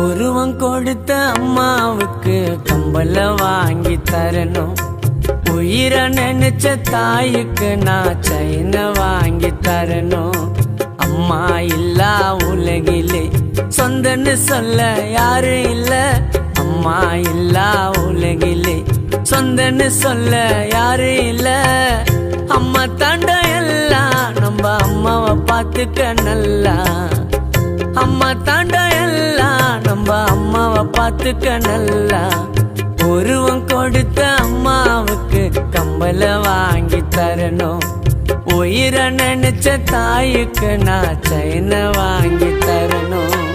உருவம் கொடுத்த அம்மாவுக்கு கம்பல வாங்கி தரணும். உயிரை நினைச்ச தாய்க்கு நான் செயினை வாங்கி தரணும். அம்மா இல்லா உலகிலே சொந்தன்னு சொல்ல யாரும் இல்ல. அம்மா இல்லா உலகிலே சொந்தன்னு சொல்ல யாரும் இல்ல. அம்மா தாண்ட எல்லாம் நம்ம அம்மாவை பார்த்துக்க நல்லா. அம்மா தாண்ட எல்லாம் நம்ம அம்மாவை பார்த்துக்க நல்லா. உருவம் கொடுத்த அம்மாவுக்கு கம்பல வாங்கி தரணும். உயிரை நினைச்ச தாய்க்கு நான் செயினை வாங்கி தரணும்.